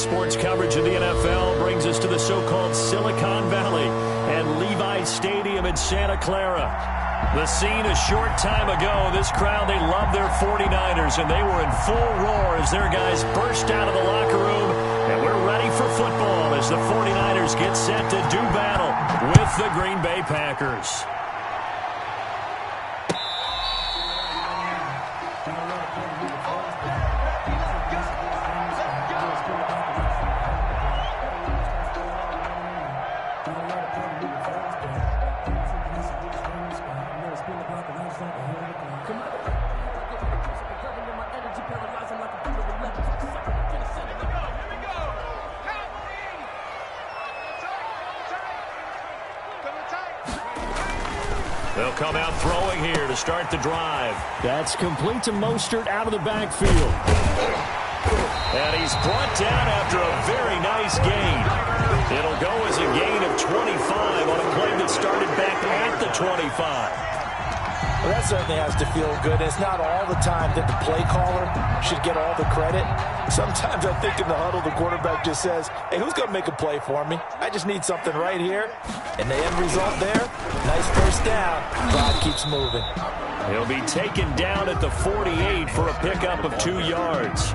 sports coverage of the NFL brings us to the so-called Silicon Valley and Levi Stadium in Santa Clara. The scene a short time ago, this crowd, they love their 49ers, and they were in full roar as their guys burst out of the locker room. And we're ready for football as the 49ers get set to do battle with the Green Bay Packers. They'll come out throwing here to start the drive. That's complete to Mostert out of the backfield. And he's brought down after a very nice gain. It'll go as a gain of 25 on a play that started back at the 25. Well, that certainly has to feel good. It's not all the time that the play caller should get all the credit. Sometimes I think in the huddle, the quarterback just says, hey, who's going to make a play for me? I just need something right here. And the end result there, nice first down. Drive keeps moving. He'll be taken down at the 48 for a pickup of 2 yards.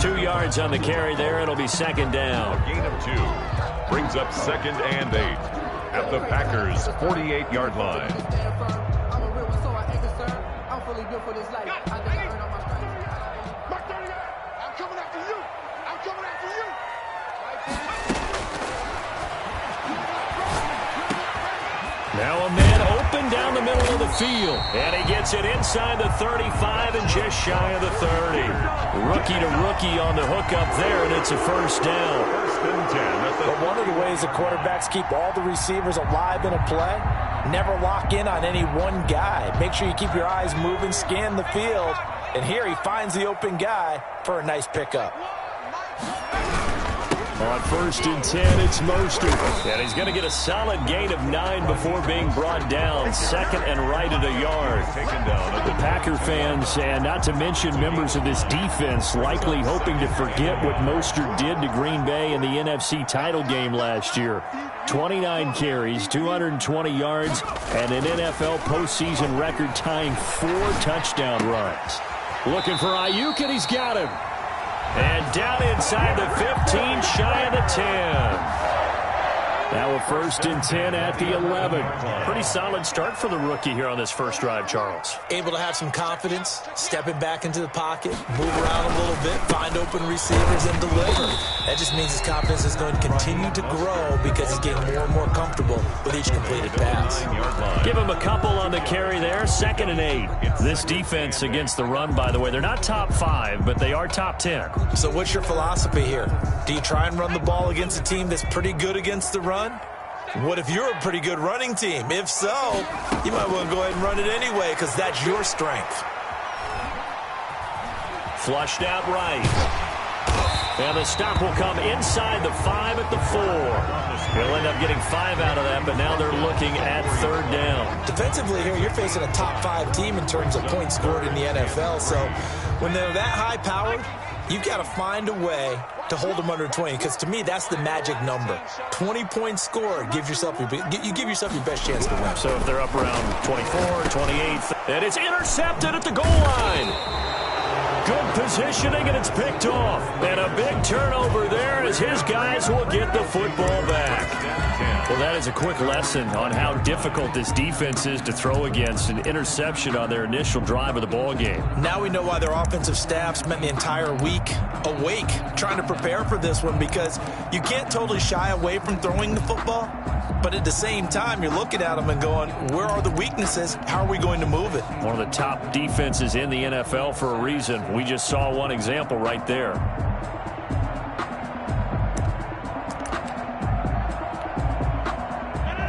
2 yards on the carry there. It'll be second down. A gain of 2 brings up 2nd and 8 at the Packers' 48-yard line. Now a man open down the middle of the field. And he gets it inside the 35 and just shy of the 30. Rookie to rookie on the hookup there, and it's a first down. First and 10. But one of the ways the quarterbacks keep all the receivers alive in a play, never lock in on any one guy. Make sure you keep your eyes moving, scan the field. And here he finds the open guy for a nice pickup. On first and 10, it's Mostert. And he's going to get a solid gain of 9 before being brought down. Second and right at a yard. Taken down. The Packer fans, and not to mention members of this defense, likely hoping to forget what Mostert did to Green Bay in the NFC title game last year. 29 carries, 220 yards, and an NFL postseason record tying 4 touchdown runs. Looking for Ayuk, and he's got him. And down inside the 15, shy of the 10. Now a first and 10 at the 11. Pretty solid start for the rookie here on this first drive, Charles. Able to have some confidence, stepping back into the pocket, move around a little bit, find open receivers, and deliver. That just means his confidence is going to continue to grow because he's getting more and more comfortable with each completed pass. Give him a couple on the carry there. 2nd and 8. This defense against the run, by the way, they're not top 5, but they are top 10. So what's your philosophy here? Do you try and run the ball against a team that's pretty good against the run? What if you're a pretty good running team? If so, you might want to go ahead and run it anyway because that's your strength. Flushed out right. And the stop will come inside the 5 at the 4. He'll end up getting 5 out of that, but now they're looking at 3rd down. Defensively here, you're facing a top 5 team in terms of points scored in the NFL. So when they're that high-powered, you've got to find a way to hold them under 20, because to me, that's the magic number. 20 points scored gives yourself you give yourself your best chance to win. So if they're up around 24, 28, and it's intercepted at the goal line. Good positioning, and it's picked off. And a big turnover there as his guys will get the football back. Well, that is a quick lesson on how difficult this defense is to throw against. An interception on their initial drive of the ball game. Now we know why their offensive staff spent the entire week awake trying to prepare for this one, because you can't totally shy away from throwing the football. But at the same time, you're looking at them and going, where are the weaknesses? How are we going to move it? One of the top defenses in the NFL for a reason. We just saw one example right there.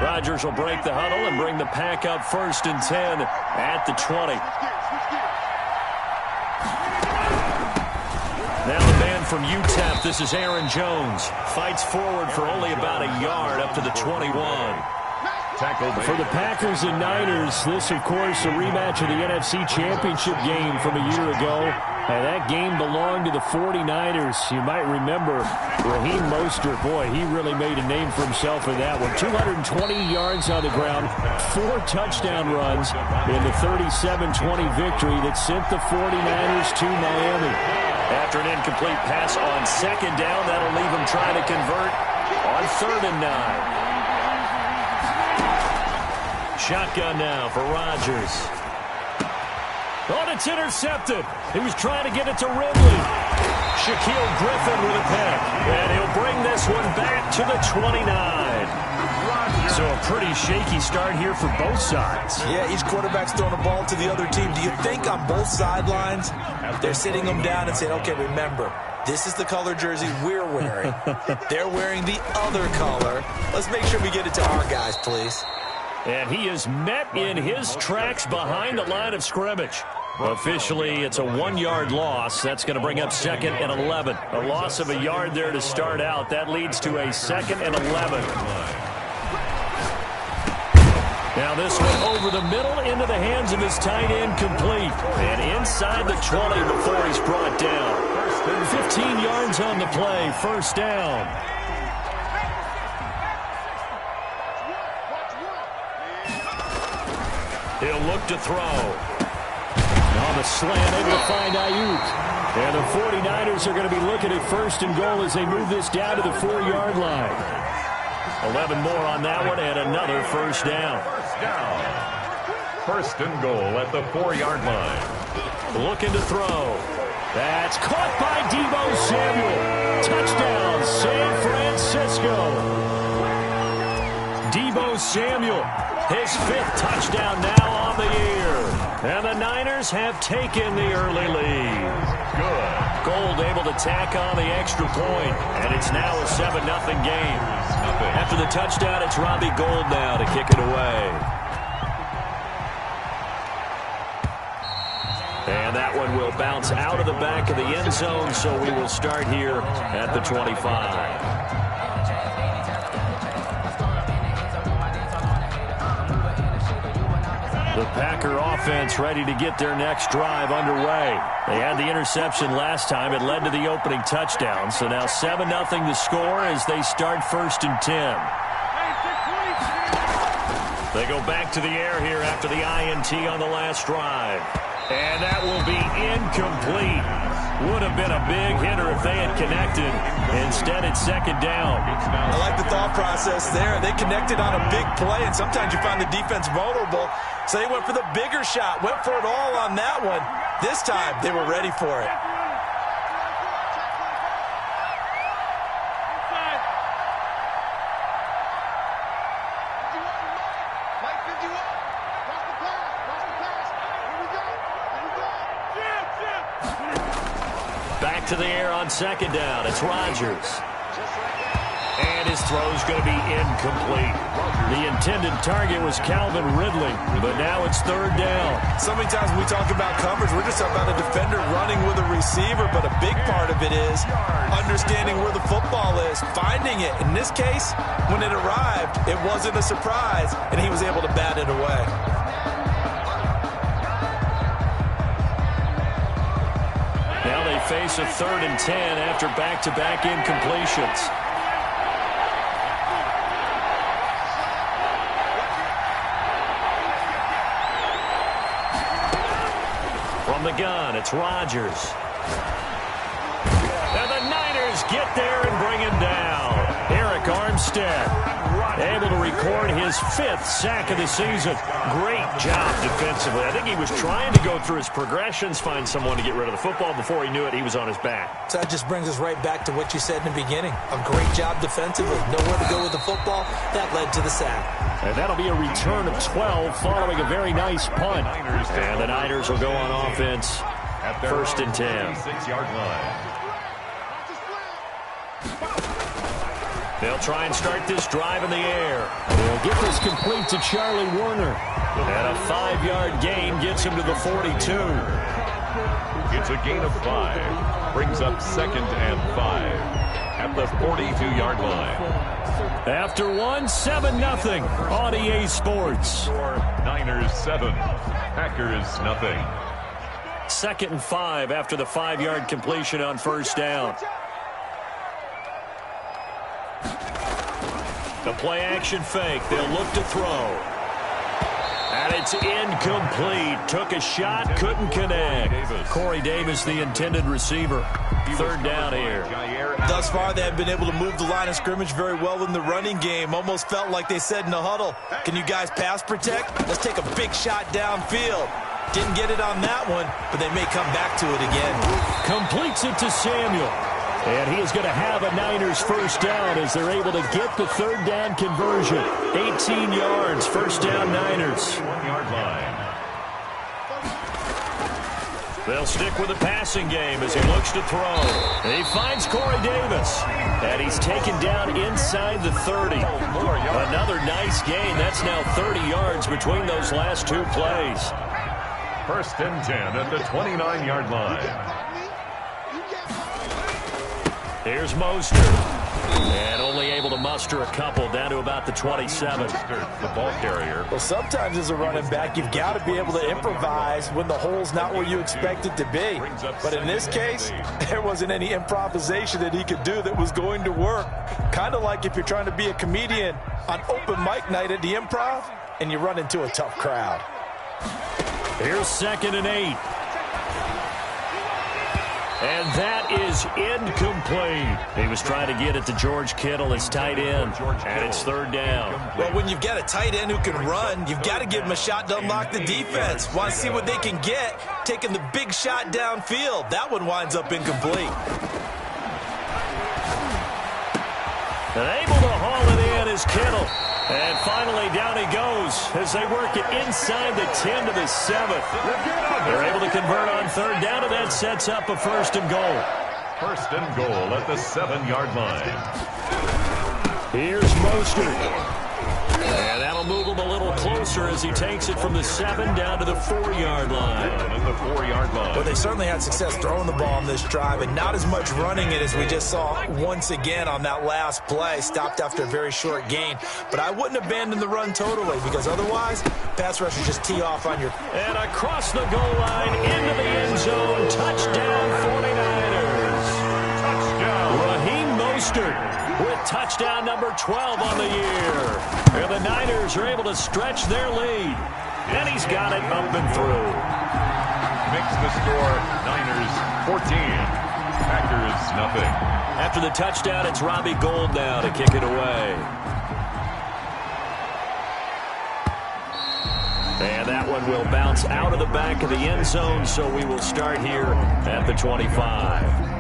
Rodgers will break the huddle and bring the pack up 1st and 10 at the 20. Now the man from UTEP, this is Aaron Jones. Fights forward for only about a yard up to the 21. For the Packers and Niners, this, of course, a rematch of the NFC Championship game from a year ago. And that game belonged to the 49ers. You might remember Raheem Mostert. Boy, he really made a name for himself in that one. 220 yards on the ground, 4 touchdown runs in the 37-20 victory that sent the 49ers to Miami. After an incomplete pass on second down, that'll leave him trying to convert on 3rd and 9. Shotgun now for Rodgers. Oh, it's intercepted. He was trying to get it to Ridley. Shaquille Griffin with a pick. And he'll bring this one back to the 29. So a pretty shaky start here for both sides. Yeah, each quarterback's throwing the ball to the other team. Do you think on both sidelines they're sitting them down and saying, okay, remember, this is the color jersey we're wearing. They're wearing the other color. Let's make sure we get it to our guys, please. And he is met in his tracks behind the line of scrimmage. Officially, it's a 1-yard loss. That's going to bring up 2nd and 11. A loss of a yard there to start out. That leads to a 2nd and 11. Now this one over the middle into the hands of his tight end, complete. And inside the 20 before he's brought down. 15 yards on the play, 1st down. He'll look to throw. On the slant, able to find Ayuk. And the 49ers are going to be looking at 1st and goal as they move this down to the 4-yard line. 11 more on that one and another 1st down. 1st and goal at the 4-yard line. Looking to throw. That's caught by Deebo Samuel. Touchdown, San Francisco. Deebo Samuel, his 5th touchdown now on the year. And the Niners have taken the early lead. Good. Gold able to tack on the extra point, and it's now a 7-0 game. After the touchdown, it's Robbie Gould now to kick it away. And that one will bounce out of the back of the end zone, so we will start here at the 25. The Packer offense ready to get their next drive underway. They had the interception last time. It led to the opening touchdown. So now 7-0 the score as they start 1st and 10. They go back to the air here after the INT on the last drive. And that will be incomplete. Would have been a big hitter if they had connected. Instead, it's 2nd down. I like the thought process there. They connected on a big play, and sometimes you find the defense vulnerable. So they went for the bigger shot, went for it all on that one. This time, they were ready for it. Back to the air on 2nd down. It's Rodgers. And his throw's going to be incomplete. The intended target was Calvin Ridley, but now it's 3rd down. So many times when we talk about coverage, we're just talking about a defender running with a receiver, but a big part of it is understanding where the football is, finding it. In this case, when it arrived, it wasn't a surprise, and he was able to bat it away. Now they face a 3rd and 10 after back-to-back incompletions. From the gun, it's Rodgers. And the Niners get there and bring him down. Eric Armstead able to record his 5th sack of the season. Great job defensively. I think he was trying to go through his progressions, find someone to get rid of the football. Before he knew it, he was on his back. So that just brings us right back to what you said in the beginning. A great job defensively. Nowhere to go with the football. That led to the sack. And that'll be a return of 12 following a very nice punt. And the Niners will go on offense At their 1st and 10. 6-yard line. They'll try and start this drive in the air. They'll get this complete to Charlie Warner. And a 5-yard gain gets him to the 42. It's a gain of 5. Brings up 2nd and 5 at the 42-yard line. After one, 7-0 on EA Sports. Niners 7, Packers 0. 2nd and 5 after the 5-yard completion on first down. The play-action fake. They'll look to throw. And it's incomplete. Took a shot, couldn't connect. Corey Davis, the intended receiver. 3rd down here. Thus far, they have been able to move the line of scrimmage very well in the running game. Almost felt like they said in the huddle, can you guys pass protect? Let's take a big shot downfield. Didn't get it on that one, but they may come back to it again. Completes it to Samuel. And he is going to have a Niners first down as they're able to get the 3rd down conversion. 18 yards, first down Niners. 1-yard line. They'll stick with the passing game as he looks to throw. He finds Corey Davis. And he's taken down inside the 30. Another nice gain. That's now 30 yards between those last 2 plays. 1st and 10 at the 29-yard line. Here's Mostert. And only able to muster a couple down to about the 27. The ball carrier. Well, sometimes as a running back, you've got to be able to improvise when the hole's not where you expect it to be. But in this case, there wasn't any improvisation that he could do that was going to work. Kind of like if you're trying to be a comedian on open mic night at the Improv and you run into a tough crowd. Here's 2nd and 8. And that is incomplete. He was trying to get it to George Kittle, his tight end. And it's 3rd down. Well, when you've got a tight end who can run, you've got to give him a shot to unlock the defense. Want to see what they can get, taking the big shot downfield. That one winds up incomplete. And able to haul it in is Kittle. And finally, down he goes as they work it inside the 10 to the 7th. They're able to convert on 3rd down, and that sets up a 1st and goal. 1st and goal at the 7-yard line. Here's Mostert. And that'll move him a little closer as he takes it from the 7 down to the 4-yard line. And the 4-yard line. Well, they certainly had success throwing the ball on this drive and not as much running it as we just saw once again on that last play. Stopped after a very short gain. But I wouldn't abandon the run totally because otherwise, pass rushers just tee off on your... And across the goal line into the end zone. Touchdown 49ers. Touchdown. Raheem Mostert with touchdown number 12 on the year. And the Niners are able to stretch their lead. And he's got it up and through. Makes the score Niners 14. Packers nothing. After the touchdown, it's Robbie Gould now to kick it away. And that one will bounce out of the back of the end zone, so we will start here at the 25.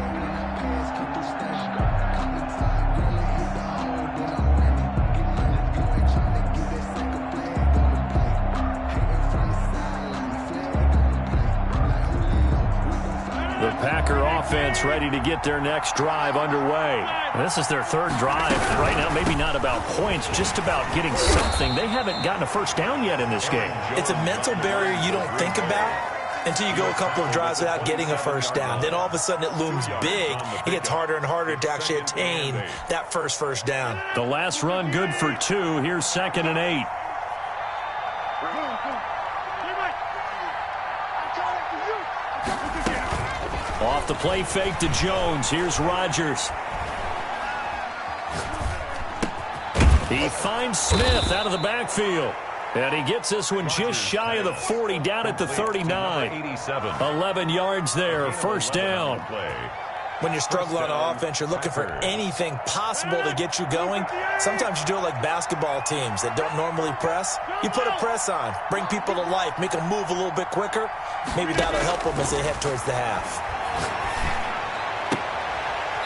Packer offense ready to get their next drive underway. This is their 3rd drive. Right now, maybe not about points, just about getting something. They haven't gotten a first down yet in this game. It's a mental barrier you don't think about until you go a couple of drives without getting a first down. Then all of a sudden it looms big. It gets harder and harder to actually attain that first down. The last run good for 2. Here's 2nd and 8. Off the play fake to Jones. Here's Rodgers. He finds Smith out of the backfield. And he gets this one just shy of the 40, down at the 39. 11 yards there, first down. When you struggle on offense, you're looking for anything possible to get you going. Sometimes you do it like basketball teams that don't normally press. You put a press on, bring people to life, make them move a little bit quicker. Maybe that'll help them as they head towards the half.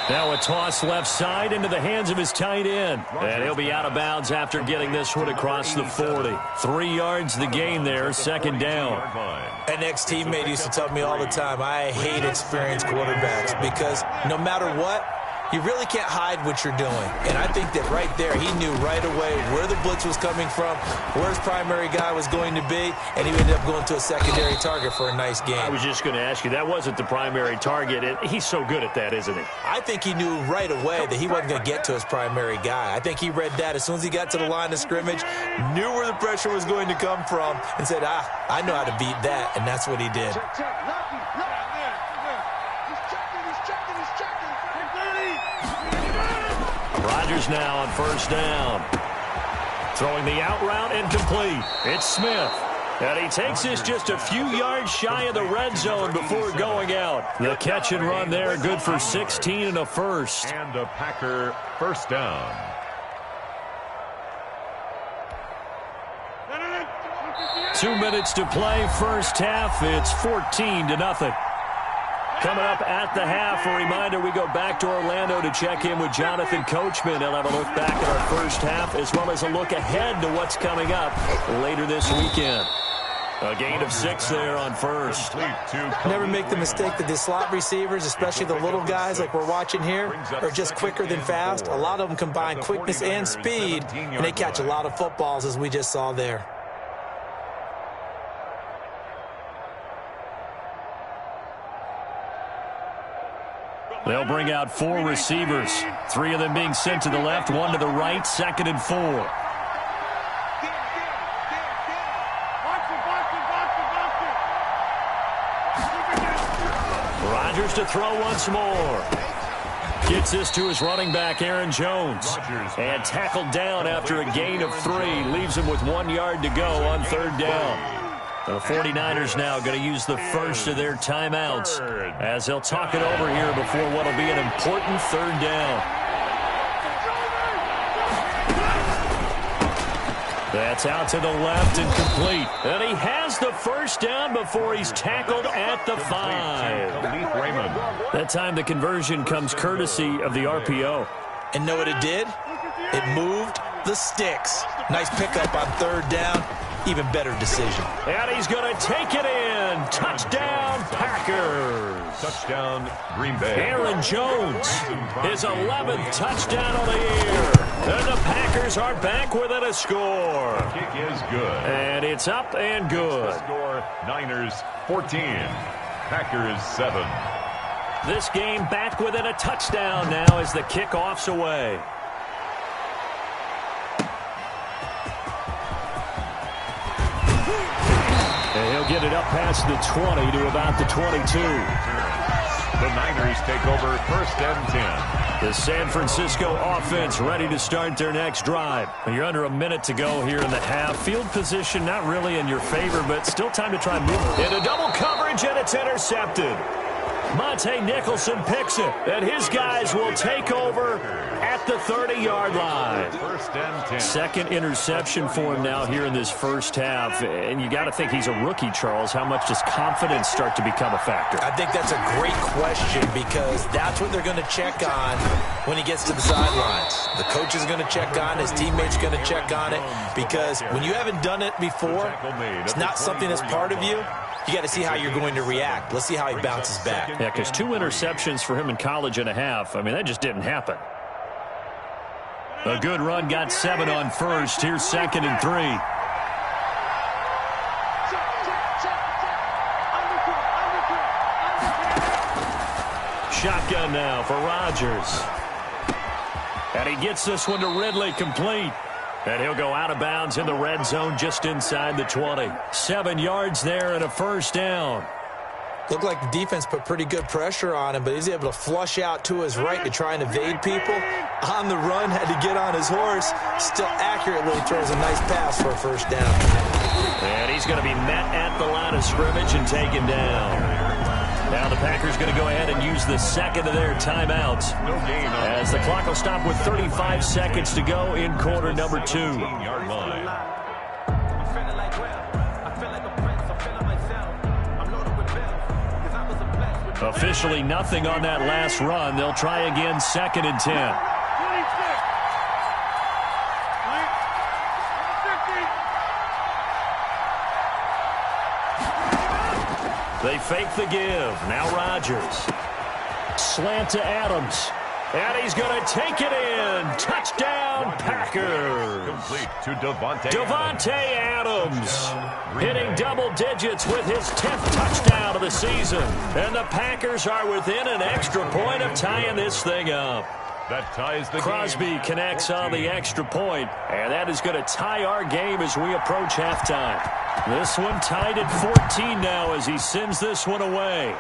Now a toss left side into the hands of his tight end. And he'll be out of bounds after getting this one across the 40. 3 yards the gain there, 2nd down. An ex-teammate used to tell me all the time, I hate experienced quarterbacks because no matter what, you really can't hide what you're doing. And I think that right there, he knew right away where the blitz was coming from, where his primary guy was going to be, and he ended up going to a secondary target for a nice game. I was just going to ask you, that wasn't the primary target. He's so good at that, isn't he? I think he knew right away that he wasn't going to get to his primary guy. I think he read that as soon as he got to the line of scrimmage, knew where the pressure was going to come from, and said, I know how to beat that, and that's what he did. Rodgers now on first down. Throwing the out route incomplete. It's Smith. And he takes this just a few yards shy of the red zone before going out. The catch and run there, good for 16 and a first. And a Packer first down. Two minutes to play first half. It's 14-0. Coming up at the half, a reminder, we go back to Orlando to check in with Jonathan Coachman. He'll have a look back at our first half as well as a look ahead to what's coming up later this weekend. A gain of 6 there on first. Never make the mistake that the slot receivers, especially the little guys like we're watching here, are just quicker than fast. A lot of them combine quickness and speed, and they catch a lot of footballs as we just saw there. They'll bring out 4 receivers, 3 of them being sent to the left, 1 to the right, 2nd and 4. Rodgers to throw once more. Gets this to his running back, Aaron Jones. And tackled down after a gain of 3. Leaves him with 1 yard to go on third down. The 49ers now going to use the first of their timeouts as they'll talk it over here before what will be an important third down. That's out to the left and complete. And he has the first down before he's tackled at the 5. That time the conversion comes courtesy of the RPO. And know what it did? It moved the sticks. Nice pickup on third down. Even better decision. And he's going to take it in. Touchdown, Packers. Touchdown, Green Bay. Aaron Jones, his 11th touchdown of the year. And the Packers are back within a score. The kick is good. And it's up and good. The score, Niners 14, Packers 7. This game back within a touchdown now as the kickoff's away. And he'll get it up past the 20 to about the 22. The Niners take over first and 10. The San Francisco offense ready to start their next drive. You're under a minute to go here in the half. Field position not really in your favor, but still time to try and move. Into double coverage, and it's intercepted. Monte Nicholson picks it, and his guys will take over at the 30-yard line. First and 10. Second interception for him now here in this first half. And you got to think he's a rookie, Charles. How much does confidence start to become a factor? I think that's a great question because that's what they're going to check on when he gets to the sidelines. The coach is going to check on, his teammates are going to check on it because when you haven't done it before, it's not something that's part of you. You got to see how you're going to react. Let's see how he bounces back. Yeah, because 2 interceptions for him in college and a half. I mean, that just didn't happen. A good run, got 7 on first. Here's 2nd and 3. Shotgun now for Rodgers. And he gets this one to Ridley, complete. And he'll go out of bounds in the red zone just inside the 20. 7 yards there and a first down. Looked like the defense put pretty good pressure on him, but he's able to flush out to his right to try and evade people. On the run, had to get on his horse. Still accurately throws a nice pass for a first down. And he's going to be met at the line of scrimmage and taken down. Now the Packers going to go ahead and use the second of their timeouts. No gain as the clock will stop with 35 seconds to go in quarter number 2. 17-yard line. Officially nothing on that last run. They'll try again, 2nd and 10. They fake the give. Now Rodgers. Slant to Adams. And he's going to take it in. Touchdown, Packers. Complete to Davante Adams hitting double digits with his 10th touchdown of the season. And the Packers are within an extra point of tying this thing up. That ties the Crosby game. connects on the extra point, and that is going to tie our game as we approach halftime. This one tied at 14 now as he sends this one away.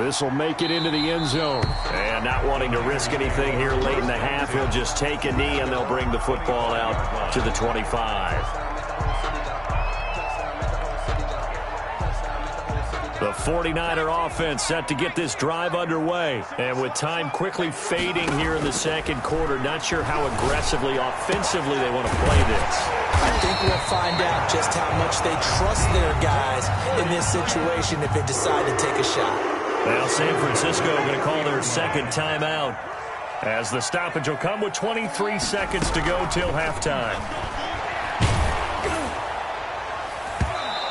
This will make it into the end zone. And not wanting to risk anything here late in the half, he'll just take a knee, and they'll bring the football out to the 25. The 49er offense set to get this drive underway. And with time quickly fading here in the second quarter, not sure how aggressively, offensively they want to play this. I think we'll find out just how much they trust their guys in this situation if they decide to take a shot. Now San Francisco going to call their second timeout as the stoppage will come with 23 seconds to go till halftime.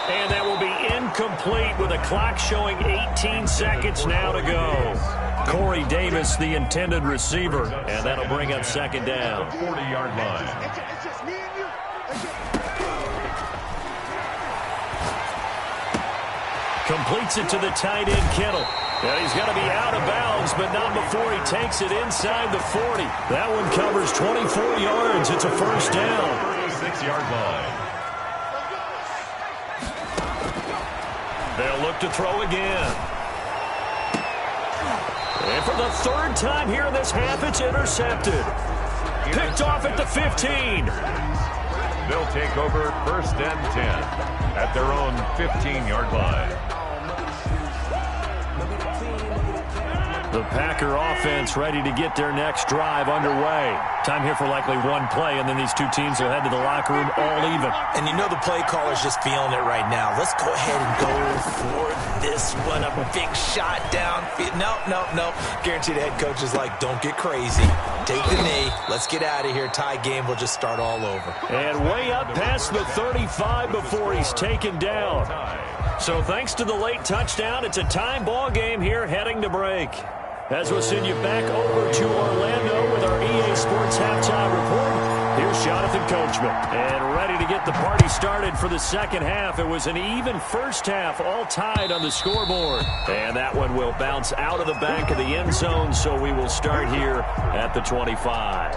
And that will be incomplete with a clock showing 18 seconds now to go. Corey Davis, the intended receiver, and that'll bring up second down. 40-yard line. Completes it to the tight end, Kittle. And he's going to be out of bounds, but not before he takes it inside the 40. That one covers 24 yards. It's a first down. 36-yard line. They'll look to throw again. And for the third time here in this half, it's intercepted. Picked off at the 15. They'll take over first and 10 at their own 15-yard line. The Packer offense ready to get their next drive underway. Time here for likely one play, and then these two teams will head to the locker room all even. And you know the play caller's just feeling it right now. Let's go ahead and go for this one. A big shot downfield. No. Guaranteed the head coach is like, don't get crazy. Take the knee. Let's get out of here. Tie game will just start all over. And way up past the 35 before he's taken down. So thanks to the late touchdown, it's a time ball game here heading to break. As we'll send you back over to Orlando with our EA Sports Halftime Report, here's Jonathan Coachman. And ready to get the party started for the second half. It was an even first half, all tied on the scoreboard. And that one will bounce out of the back of the end zone, so we will start here at the 25.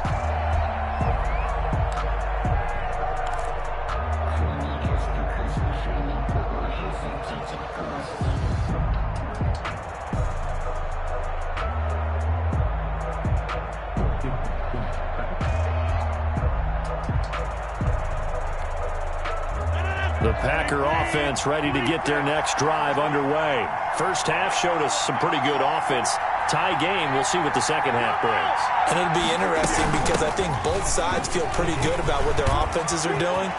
The Packer offense ready to get their next drive underway. First half showed us some pretty good offense. Tie game, we'll see what the second half brings. And it'll be interesting because I think both sides feel pretty good about what their offenses are doing.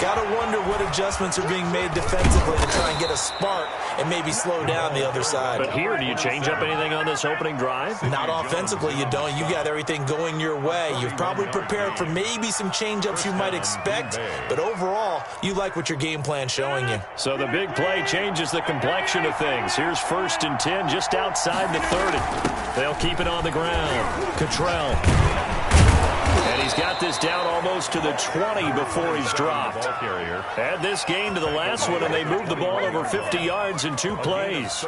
Got to wonder what adjustments are being made defensively to try and get a spark and maybe slow down the other side. But here, do you change up anything on this opening drive? Not offensively, you don't. You got everything going your way. You've probably prepared for maybe some change-ups you might expect, but overall, you like what your game plan's showing you. So the big play changes the complexion of things. Here's first and 10 just outside the 30. They'll keep it on the ground. Cottrell. And he's got this down almost to the 20 before he's dropped. Add this game to the last one, and they moved the ball over 50 yards in 2 plays.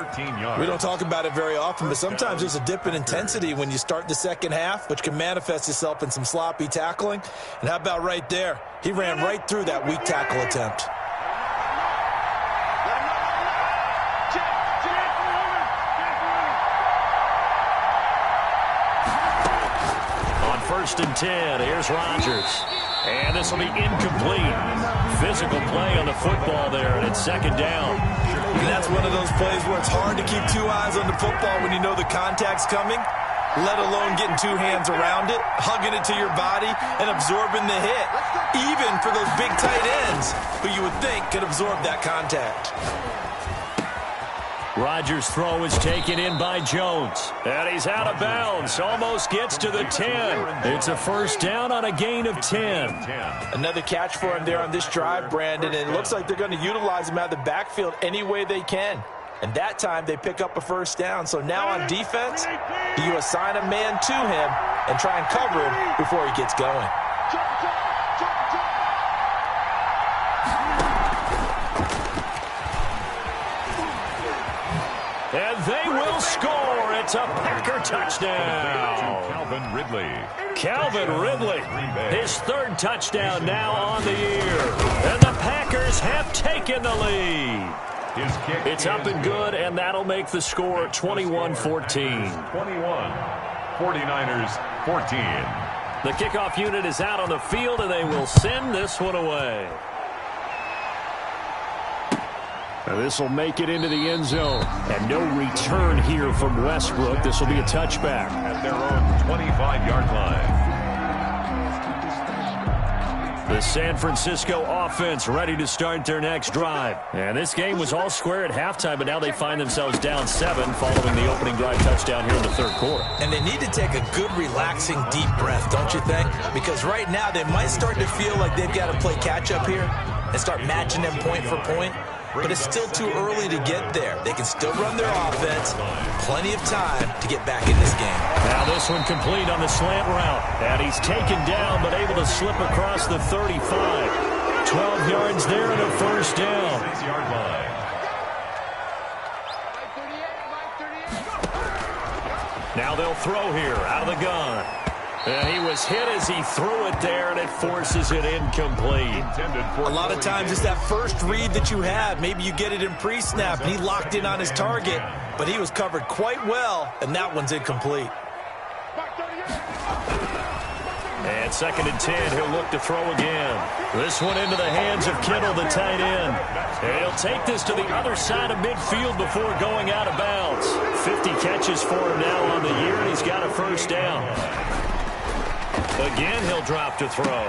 We don't talk about it very often, but sometimes there's a dip in intensity when you start the second half, which can manifest itself in some sloppy tackling. And how about right there? He ran right through that weak tackle attempt. First and 10, here's Rodgers. And this will be incomplete. Physical play on the football there, and it's second down. And that's one of those plays where it's hard to keep 2 eyes on the football when you know the contact's coming, let alone getting 2 hands around it, hugging it to your body, and absorbing the hit. Even for those big tight ends who you would think could absorb that contact. Rodgers' throw is taken in by Jones. And he's out of bounds. Almost gets to the 10. It's a first down on a gain of 10. Another catch for him there on this drive, Brandon. And it looks like they're going to utilize him out of the backfield any way they can. And that time they pick up a first down. So now on defense, you assign a man to him and try and cover him before he gets going. And they will score. It's a Packer touchdown. Calvin Ridley. Calvin Ridley, his third touchdown now on the year. And the Packers have taken the lead. It's up and good, and that'll make the score 21-14. 21. 49ers 14. The kickoff unit is out on the field, and they will send this one away. This will make it into the end zone. And no return here from Westbrook. This will be a touchback. At their own 25-yard line. The San Francisco offense ready to start their next drive. And this game was all square at halftime, but now they find themselves down 7 following the opening drive touchdown here in the third quarter. And they need to take a good, relaxing, deep breath, don't you think? Because right now they might start to feel like they've got to play catch-up here and start matching them point for point. But it's still too early to get there. They can still run their offense. Plenty of time to get back in this game. Now this one complete on the slant route. And he's taken down but able to slip across the 35. 12 yards there and a first down. 6-yard line. Now they'll throw here out of the gun. And he was hit as he threw it there, and it forces it incomplete. A lot of times it's that first read that you have. Maybe you get it in pre-snap, and he locked in on his target, but he was covered quite well, and that one's incomplete. And 2nd and 10, he'll look to throw again. This one into the hands of Kittle, the tight end. And he'll take this to the other side of midfield before going out of bounds. 50 catches for him now on the year, and he's got a first down. Again, he'll drop to throw.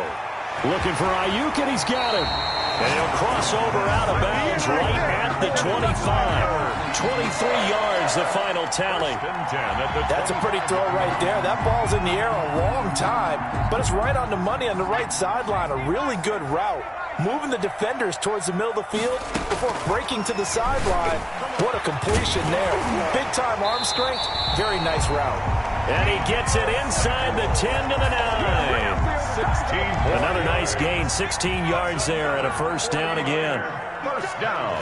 Looking for Ayuk, and he's got him. And he'll cross over out of bounds right at the 25. 23 yards, the final tally. That's a pretty throw right there. That ball's in the air a long time, but it's right on the money on the right sideline. A really good route. Moving the defenders towards the middle of the field before breaking to the sideline. What a completion there. Big-time arm strength. Very nice route. And he gets it inside the 10 to the 9. Another nice gain, 16 yards there, and a first down again. First down.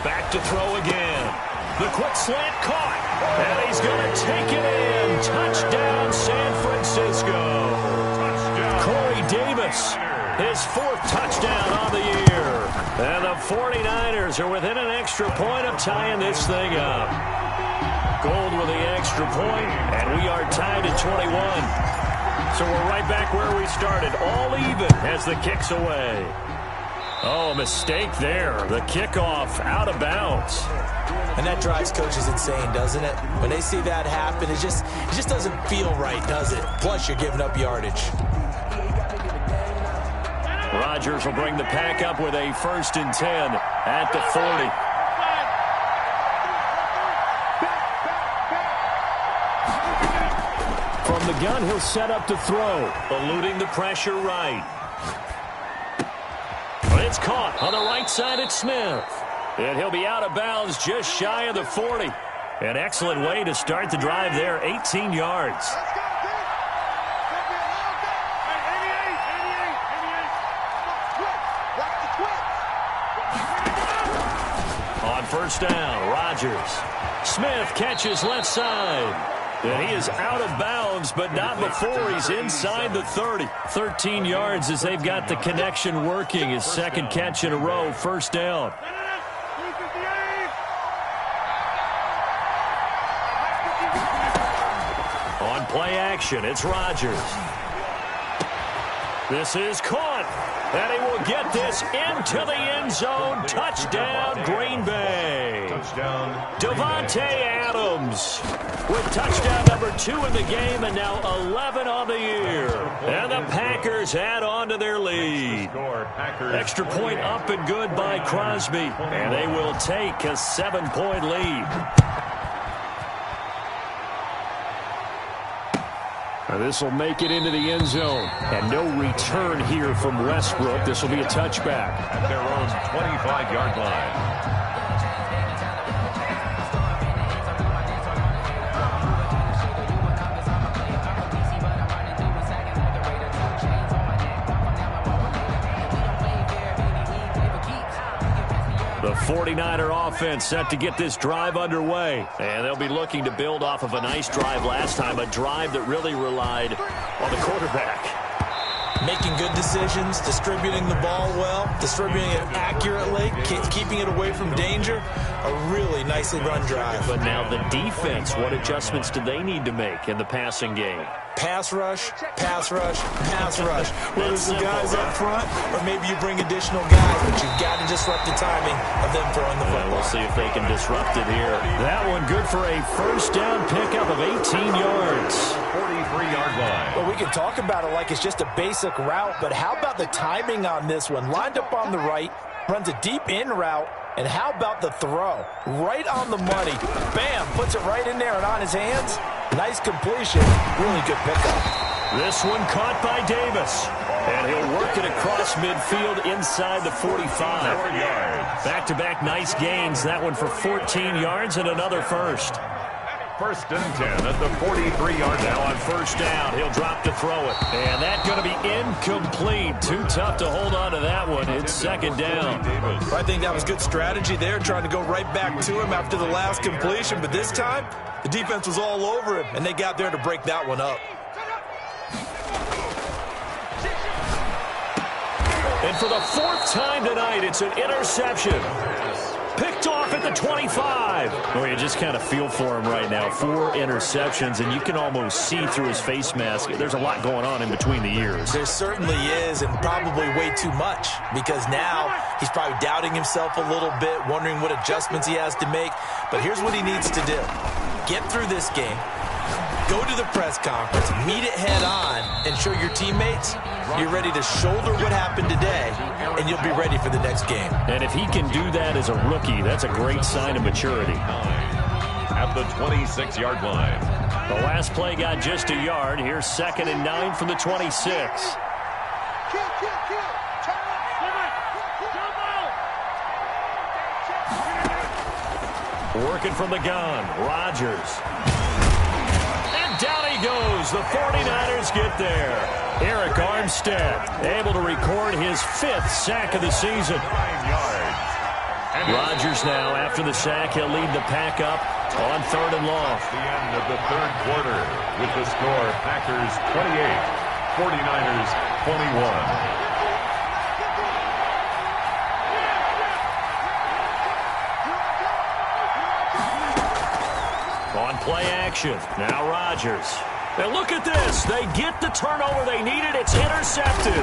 Back to throw again. The quick slant caught. And he's going to take it in. Touchdown, San Francisco. Touchdown. Corey Davis, his 4th touchdown on the year. And the 49ers are within an extra point of tying this thing up. Gold with the extra point, and we are tied at 21. So we're right back where we started, all even as the kick's away. Oh, a mistake there. The kickoff out of bounds. And that drives coaches insane, doesn't it? When they see that happen, it just doesn't feel right, does it? Plus, you're giving up yardage. Rodgers will bring the pack up with a 1st and 10 at the 40. From the gun, he'll set up to throw, eluding the pressure right. It's caught on the right side at Smith. And he'll be out of bounds just shy of the 40. An excellent way to start the drive there, 18 yards. On first down, Rodgers. Smith catches left side. And he is out of bounds, but not before he's inside the 30. 13 yards as they've got the connection working. His 2nd catch in a row, first down. On play action, it's Rodgers. This is caught. And he will get this into the end zone. Touchdown, Green Bay. Touchdown. Davante Adams with touchdown number 2 in the game, and now 11 on the year. And the Packers add on to their lead. Extra point up and good by Crosby. And they will take a 7-point lead. This will make it into the end zone. And no return here from Westbrook. This will be a touchback. At their own 25-yard line. The 49er offense set to get this drive underway. And they'll be looking to build off of a nice drive last time, a drive that really relied on the quarterback. Making good decisions, distributing the ball well, distributing it accurately, keeping it away from danger. A really nicely run drive. But now the defense, what adjustments do they need to make in the passing game? Pass rush, pass rush, pass rush. Whether it's the guys up front or maybe you bring additional guys, but you've got to disrupt the timing of them throwing the football. We'll see if they can disrupt it here. That one good for a first down pickup of 18 yards. 43-yard line. Well, we can talk about it like it's just a basic route, but how about the timing on this one? Lined up on the right, runs a deep in route, and how about the throw? Right on the money. Bam, puts it right in there and on his hands. Nice completion. Really good pickup. This one caught by Davis. And he'll work it across midfield inside the 45. 4 yards. Back-to-back nice gains. That one for 14 yards and another first. First and 10 at the 43-yard line. Now on first down, he'll drop to throw it. And that's going to be incomplete. Too tough to hold on to that one. It's second down. I think that was good strategy there, trying to go right back to him after the last completion. But this time, the defense was all over him, and they got there to break that one up. And for the fourth time tonight, it's an interception. Picked off at the 25. Oh, you just kind of feel for him right now. 4 interceptions, and you can almost see through his face mask. There's a lot going on in between the ears. There certainly is, and probably way too much, because now he's probably doubting himself a little bit, wondering what adjustments he has to make. But here's what he needs to do. Get through this game. Go to the press conference, meet it head on, and show your teammates you're ready to shoulder what happened today, and you'll be ready for the next game. And if he can do that as a rookie, that's a great sign of maturity. At the 26-yard line. The last play got just a yard. Here's 2nd and 9 from the 26. Working from the gun, Rodgers. And down he goes. The 49ers get there. Arik Armstead able to record his 5th sack of the season. 9 yards. Rodgers now, after the sack, he'll lead the pack up on 3rd and long. The end of the 3rd quarter with the score Packers 28, 49ers 21. On play action, now Rodgers. And look at this. They get the turnover they needed. It's intercepted.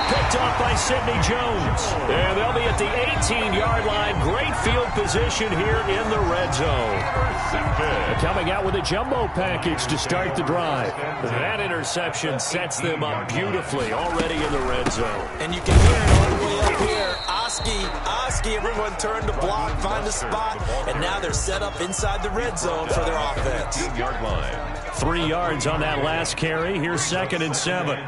Picked off by Sidney Jones. And they'll be at the 18-yard line. Great field position here in the red zone. Coming out with a jumbo package to start the drive. That interception sets them up beautifully already in the red zone. And you can hear it all the way up here. Oski, everyone turned to block, find a spot, and now they're set up inside the red zone for their offense. 18-yard line. 3 yards on that last carry. Here's 2nd and 7.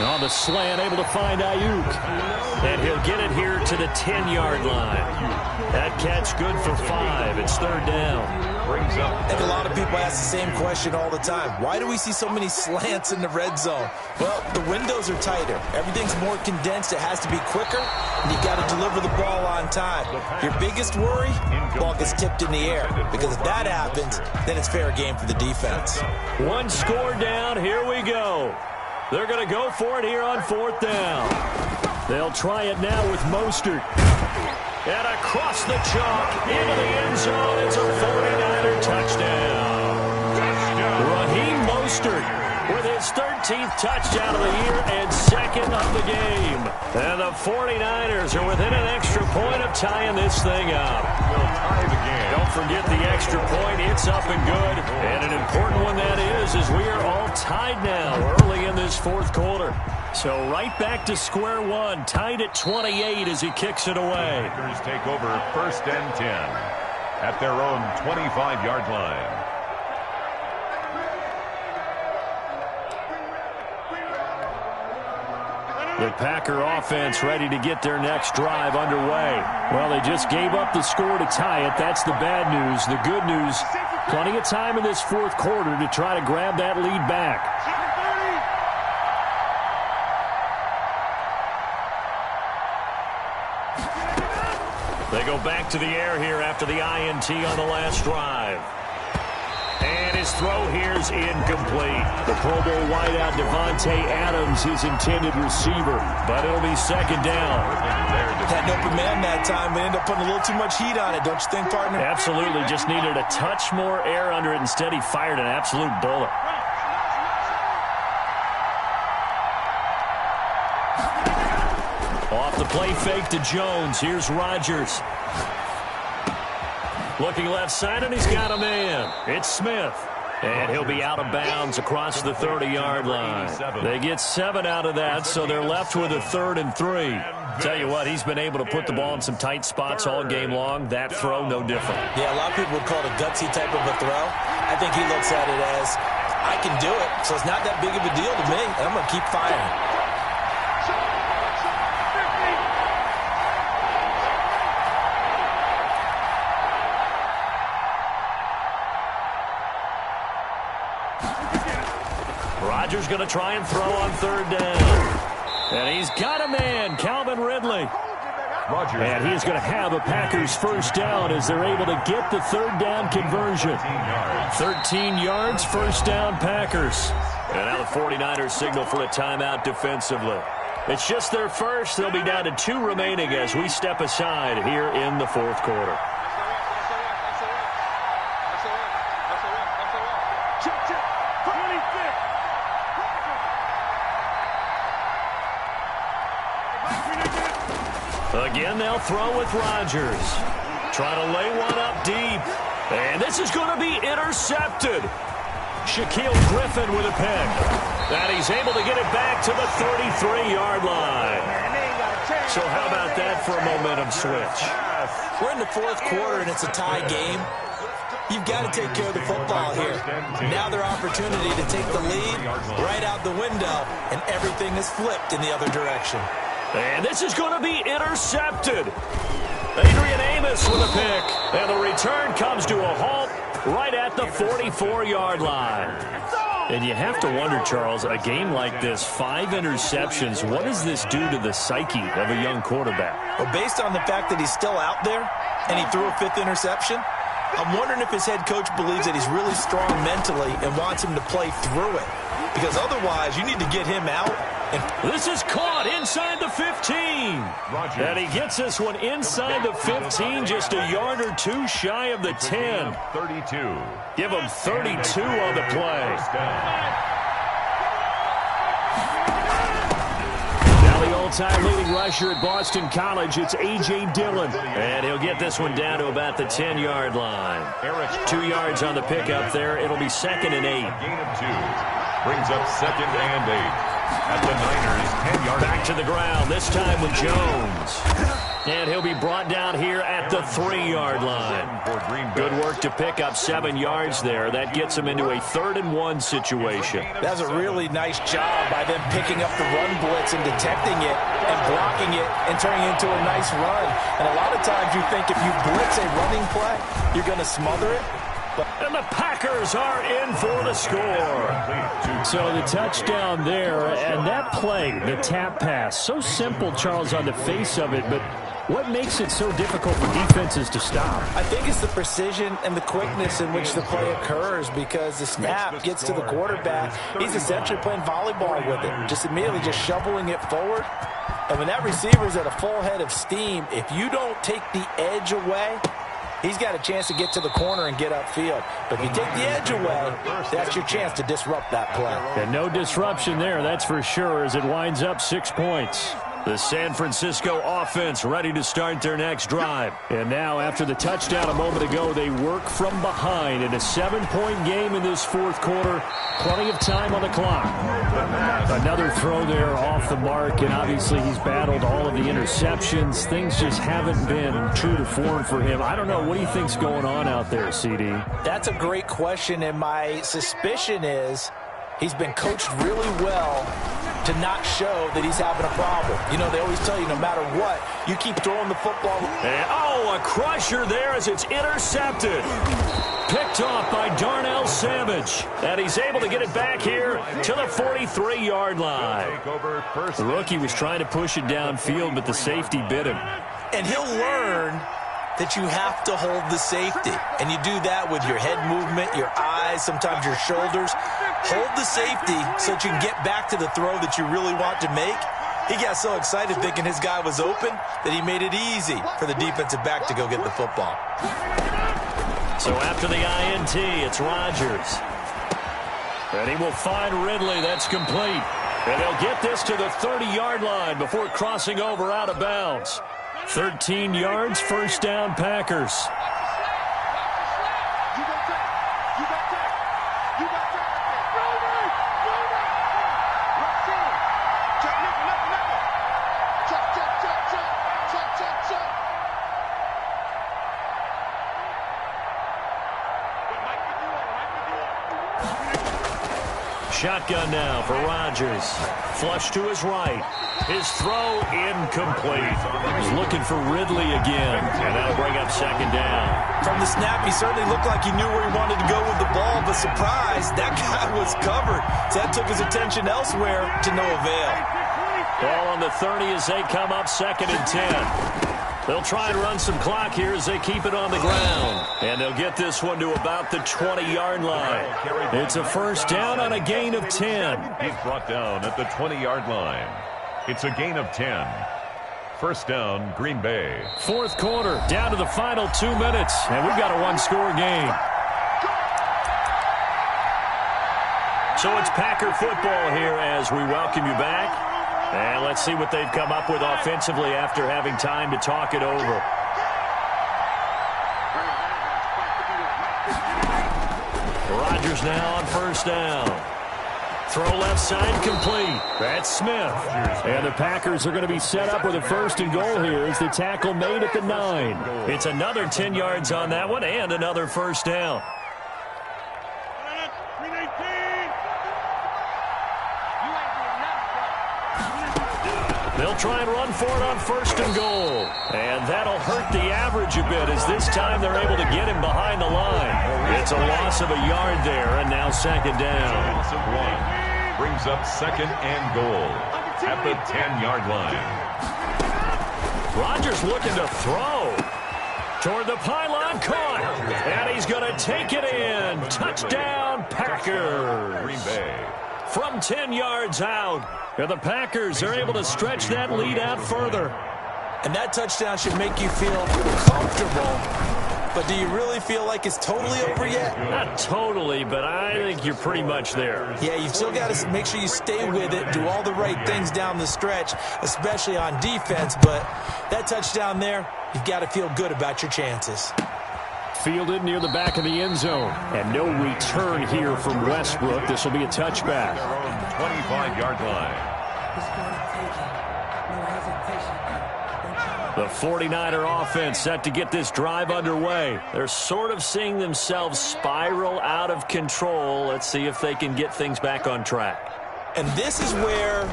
On the slant, able to find Ayuk. And he'll get it here to the 10-yard line. That catch good for 5. It's 3rd down. Brings up. I think a lot of people ask the same question all the time. Why do we see so many slants in the red zone? Well, the windows are tighter. Everything's more condensed. It has to be quicker, and you've got to deliver the ball on time. Your biggest worry, ball gets tipped in the air. Because if that happens, then it's fair game for the defense. 1 score down. Here we go. They're going to go for it here on 4th down. They'll try it now with Mostert. And across the chalk, into the end zone. It's a 49er touchdown. Raheem Mostert with his 13th touchdown of the year and 2nd of the game. And the 49ers are within an extra point of tying this thing up. They'll tie the game. Don't forget the extra point. It's up and good. And an important one that is, as we are all tied now early in this 4th quarter. So right back to square one, tied at 28 as he kicks it away. Packers take over 1st and 10 at their own 25-yard line. The Packer offense ready to get their next drive underway. Well, they just gave up the score to tie it. That's the bad news. The good news, Plenty of time in this fourth quarter to try to grab that lead back. They go back to the air here after the INT on the last drive. And his throw here is incomplete. The Pro Bowl wideout Devontae Adams, his intended receiver. But it'll be second down. Had an open man that time, but ended up putting a little too much heat on it, don't you think, partner? Absolutely. Just needed a touch more air under it. Instead, he fired an absolute bullet. Off the play fake to Jones. Here's Rodgers. Looking left side, and he's got a man. It's Smith. And he'll be out of bounds across the 30-yard line. They get 7 out of that, so they're left with a 3rd and 3. Tell you what, he's been able to put the ball in some tight spots all game long. That throw, no different. Yeah, a lot of people would call it a gutsy type of a throw. I think he looks at it as, I can do it, so it's not that big of a deal to me, and I'm going to keep firing. Rodgers going to try and throw on 3rd down. And he's got a man, Calvin Ridley. And he's going to have a Packers first down as they're able to get the 3rd down conversion. 13 yards, first down Packers. And now the 49ers signal for a timeout defensively. It's just their first. They'll be down to 2 remaining as we step aside here in the fourth quarter. Again, they'll throw with Rodgers. Trying to lay one up deep. And this is going to be intercepted. Shaquille Griffin with a pick. And he's able to get it back to the 33-yard line. So how about that for a momentum switch? We're in the fourth quarter, and it's a tie game. You've got to take care of the football here. Now their opportunity to take the lead right out the window, and everything is flipped in the other direction. And this is going to be intercepted. Adrian Amos with a pick. And the return comes to a halt right at the 44-yard line. And you have to wonder, Charles, a game like this, 5 interceptions, what does this do to the psyche of a young quarterback? Well, based on the fact that he's still out there and he threw a 5th interception, I'm wondering if his head coach believes that he's really strong mentally and wants him to play through it. Because otherwise, you need to get him out. This is caught inside the 15. And he gets this one inside the 15, just a yard or 2 shy of the 10. 32. Give him 32 on the play. Now the all-time leading rusher at Boston College, it's A.J. Dillon. And he'll get this one down to about the 10-yard line. 2 yards on the pickup there. It'll be 2nd and 8. Gain of 2. Brings up 2nd and 8. At the Niners' 10-yard line. Back to the ground, this time with Jones. And he'll be brought down here at the 3-yard line. Good work to pick up 7 yards there. That gets him into a 3rd and 1 situation. That's a really nice job by them picking up the run blitz and detecting it and blocking it and turning it into a nice run. And a lot of times you think if you blitz a running play, you're going to smother it. And the Packers are in for the score. So the touchdown there, and that play, the tap pass, so simple, Charles, on the face of it, but what makes it so difficult for defenses to stop? I think it's the precision and the quickness in which the play occurs, because the snap gets to the quarterback. He's essentially playing volleyball with it, just immediately just shoveling it forward. And when that receiver's at a full head of steam, if you don't take the edge away, he's got a chance to get to the corner and get upfield. But if you take the edge away, that's your chance to disrupt that play. And no disruption there, that's for sure, as it winds up 6 points. The San Francisco offense ready to start their next drive. And now, after the touchdown a moment ago, they work from behind in a 7-point game in this fourth quarter. Plenty of time on the clock. Another throw there off the mark, and obviously he's battled all of the interceptions. Things just haven't been true to form for him. I don't know. What do you think's going on out there, CD? That's a great question, and my suspicion is he's been coached really well to not show that he's having a problem. You know, they always tell you no matter what, you keep throwing the football. And, a crusher there as it's intercepted. picked off by Darnell Savage. And he's able to get it back here to the 43-yard line. The rookie was trying to push it downfield, but the safety bit him. And he'll learn that you have to hold the safety. And you do that with your head movement, your eyes, sometimes your shoulders. Hold the safety so that you can get back to the throw that you really want to make. He got so excited thinking his guy was open that he made it easy for the defensive back to go get the football. So after the INT, it's Rodgers. And he will find Ridley. That's complete. And they'll get this to the 30-yard line before crossing over out of bounds. 13 yards, first down, Packers. Shotgun now for Rodgers. Flush to his right. His throw incomplete. He's looking for Ridley again. And that'll bring up second down. From the snap, he certainly looked like he knew where he wanted to go with the ball, but surprise, that guy was covered. So that took his attention elsewhere to no avail. Ball on the 30 as they come up, 2nd and 10. They'll try and run some clock here as they keep it on the ground. And they'll get this one to about the 20-yard line. It's a first down on a gain of 10. He's brought down at the 20-yard line. It's a gain of 10. First down, Green Bay. Fourth quarter, down to the final 2 minutes. And we've got a one-score game. So it's Packer football here as we welcome you back. And let's see what they've come up with offensively after having time to talk it over. Rodgers now on first down. Throw left side complete. That's Smith. And the Packers are going to be set up with a first and goal here as the tackle made at the 9. It's another 10 yards on that one and another first down. They'll try and run for it on first and goal. And that'll hurt the average a bit as this time they're able to get him behind the line. It's a loss of a yard there, and now second down. Loss of 1 brings up second and goal at the 10-yard line. Rodgers looking to throw. Toward the pylon, caught. And he's going to take it in. Touchdown, Packers. Green Bay. From 10 yards out. And the Packers are able to stretch that lead out further. And that touchdown should make you feel comfortable. But do you really feel like it's totally over yet? Not totally, but I think you're pretty much there. Yeah, you've still got to make sure you stay with it, do all the right things down the stretch, especially on defense. But that touchdown there, you've got to feel good about your chances. Fielded near the back of the end zone. And no return here from Westbrook. This will be a touchback. 25-yard line. The 49er offense set to get this drive underway. They're sort of seeing themselves spiral out of control. Let's see if they can get things back on track. And this is where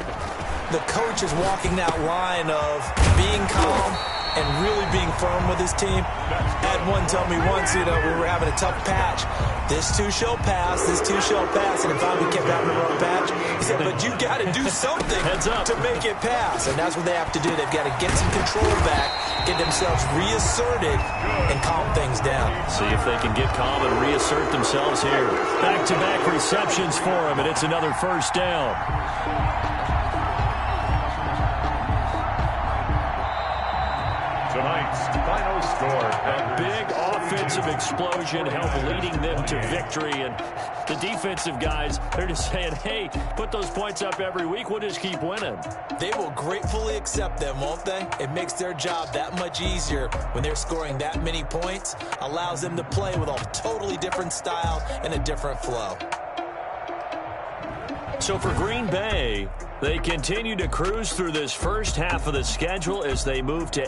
the coach is walking that line of being calm and really being firm with his team. I had one tell me once, we were having a tough patch. This too shall pass, this too shall pass. And if I kept having a rough patch, he said, but you got to do something to make it pass. And that's what they have to do. They've got to get some control back, get themselves reasserted, and calm things down. See if they can get calm and reassert themselves here. Back-to-back receptions for him, and it's another first down. Tonight's final score. A big offensive explosion helped leading them to victory. And the defensive guys, they're just saying, hey, put those points up every week. We'll just keep winning. They will gratefully accept them, won't they? It makes their job that much easier when they're scoring that many points. Allows them to play with a totally different style and a different flow. So for Green Bay, they continue to cruise through this first half of the schedule as they move to